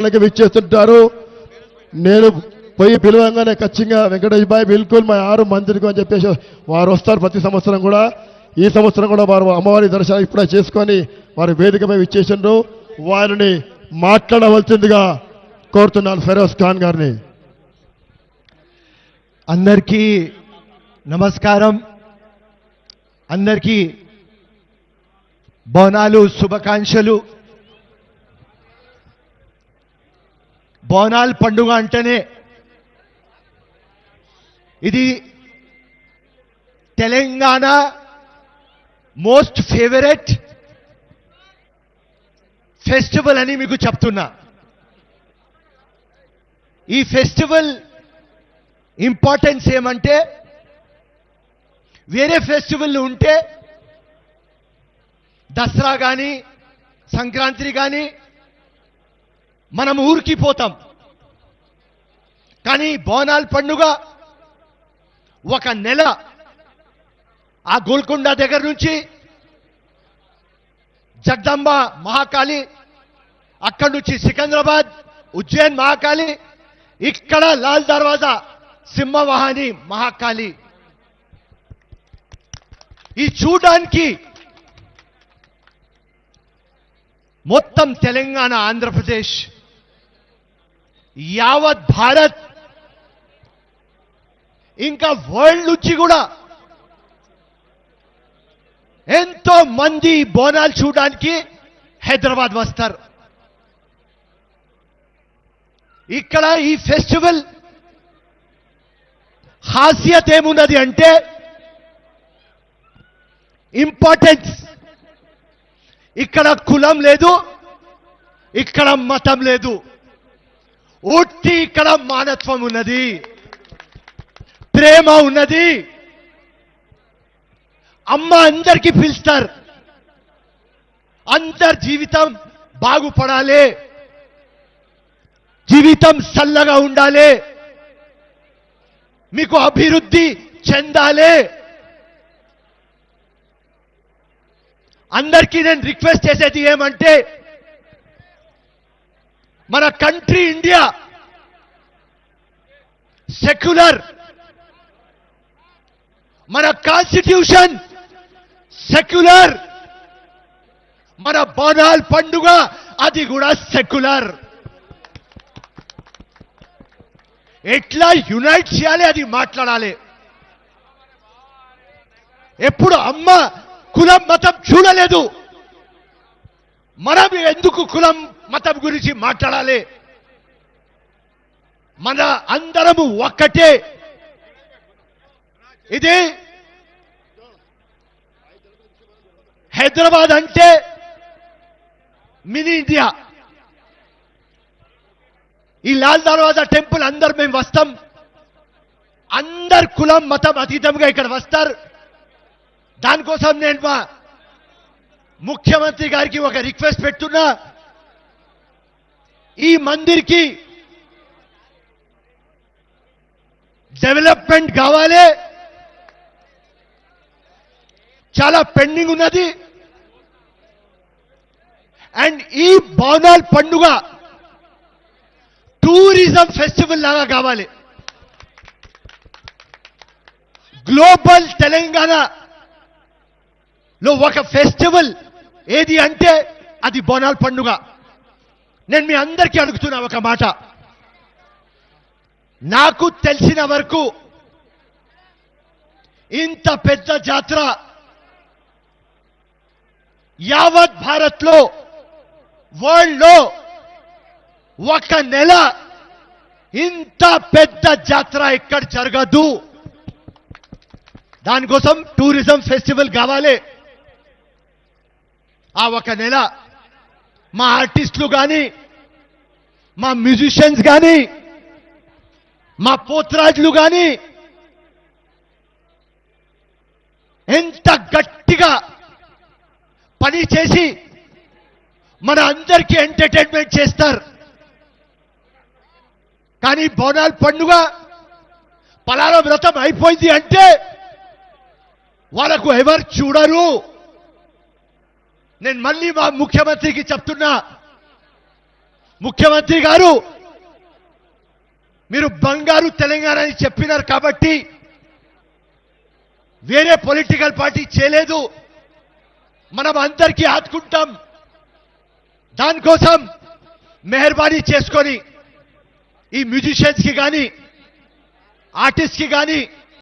విచ్చేస్తుంటారు. నేను పోయి పిలవంగానే ఖచ్చితంగా వెంకటేష్ భాయ్ బిల్కుల్ మా 6 మందికి అని చెప్పేసి వారు వస్తారు. ప్రతి సంవత్సరం కూడా ఈ సంవత్సరం కూడా వారు అమ్మవారి దర్శనం ఇప్పుడే చేసుకొని వారు వేదికపై విచ్చేసిండ్రు. వారిని మాట్లాడవలసిందిగా కోరుతున్నాను ఫెరోజ్ ఖాన్ గారిని. అందరికీ నమస్కారం. అందరికీ బోనాలు శుభాకాంక్షలు. బోనాల్ పండుగ అంటేనే ఇది తెలంగాణ మోస్ట్ ఫేవరెట్ ఫెస్టివల్ అని మీకు చెప్తున్నా. ఈ ఫెస్టివల్ ఇంపార్టెన్స్ ఏమంటే వేరే ఫెస్టివల్ ఉంటే దసరా కానీ సంక్రాంతి కానీ మనం ఊరికి పోతాం. కానీ బోనాల్ పండుగ ఒక నెల ఆ గోల్కొండ దగ్గర నుంచి జగదంబ మహాకాళి, అక్కడి నుంచి సికింద్రాబాద్ ఉజ్జయిన్ మహాకాళి, ఇక్కడ లాల్ దర్వాజా సింహవాహిని మహాకాళి. ఈ చూడడానికి మొత్తం తెలంగాణ, ఆంధ్రప్రదేశ్, యావత్ భారత్ ఇంకా వరల్డ్ నుంచి కూడా ఎంతో మంది బోనాలు చూడడానికి హైదరాబాద్ వస్తారు. ఇక్కడ ఈ ఫెస్టివల్ ఖాసియత్ ఏమున్నది అంటే ఇంపార్టెన్స్. ఇక్కడ కులం లేదు, ఇక్కడ మతం లేదు, ఒట్టి ఇక్కడ మానత్వం ఉన్నది, ప్రేమ ఉన్నది. అమ్మ అందరికీ పిలుస్తారు. అందరి జీవితం బాగుపడాలి, జీవితం చల్లగా ఉండాలి, మీకు అభివృద్ధి చెందాలి. అందరికీ నేను రిక్వెస్ట్ చేసేది ఏమంటే మన కంట్రీ ఇండియా సెక్యులర్, మన కాన్స్టిట్యూషన్ సెక్యులర్, మన బోనాల్ పండుగ అది కూడా సెక్యులర్. ఎట్లా యునైట్ చేయాలి అది మాట్లాడాలి. ఎప్పుడు అమ్మ కులం మతం చూడలేదు, మనం ఎందుకు కులం మతం గురించి మాట్లాడాలి? మన అందరము ఒక్కటే. ఇది హైదరాబాద్ అంటే మినీ ఇండియా. ఈ లాల్ దర్వాజా టెంపుల్ అందరు మేము వస్తాం. అందరు కులం మతం అతీతంగా ఇక్కడ వస్తారు. దానికోసం నేను మా ముఖ్యమంత్రి గారికి ఒక రిక్వెస్ట్ పెడుతున్నా. ఈ మందిర్కి డెవలప్మెంట్ కావాలి, చాలా పెండింగ్ ఉన్నది. అండ్ ఈ బోనాల్ పండుగ టూరిజం ఫెస్టివల్ లాగా కావాలి. గ్లోబల్ తెలంగాణలో ఒక ఫెస్టివల్ ఏది అంటే అది బోనాల్ పండుగ. నేను మీ అందరికీ అడుగుతున్నా ఒక మాట. నాకు తెలిసిన వరకు ఇంత పెద్ద జాతర యావత్ భారత్లో, వరల్డ్లో ఒక నెల ఇంత పెద్ద జాతర ఎక్కడ జరగదు. దానికోసం టూరిజం ఫెస్టివల్ కావాలి. ఆ ఒక నెల మా ఆర్టిస్టులు కానీ, మా మ్యూజిషియన్స్ కానీ, మా పోత్రాజులు కానీ ఎంత గట్టిగా పని చేసి మన అందరికీ ఎంటర్టైన్మెంట్ చేస్తారు. కానీ బోనాల్ పండుగ పలానా వ్రతం అయిపోయింది అంటే వాళ్ళకు ఎవరు చూడరు. నేను మళ్ళీ మా ముఖ్యమంత్రికి చెప్తున్నా, ముఖ్యమంత్రి గారు మీరు బంగారు తెలంగాణ అని చెప్పినారు కాబట్టి వేరే పొలిటికల్ పార్టీ చేయలేదు, మనం అందరికీ ఆదుకుంటాం. దానికోసం మెహర్బానీ చేసుకొని ఈ మ్యూజిషియన్స్ కి కానీ ఆర్టిస్ట్ కి కానీ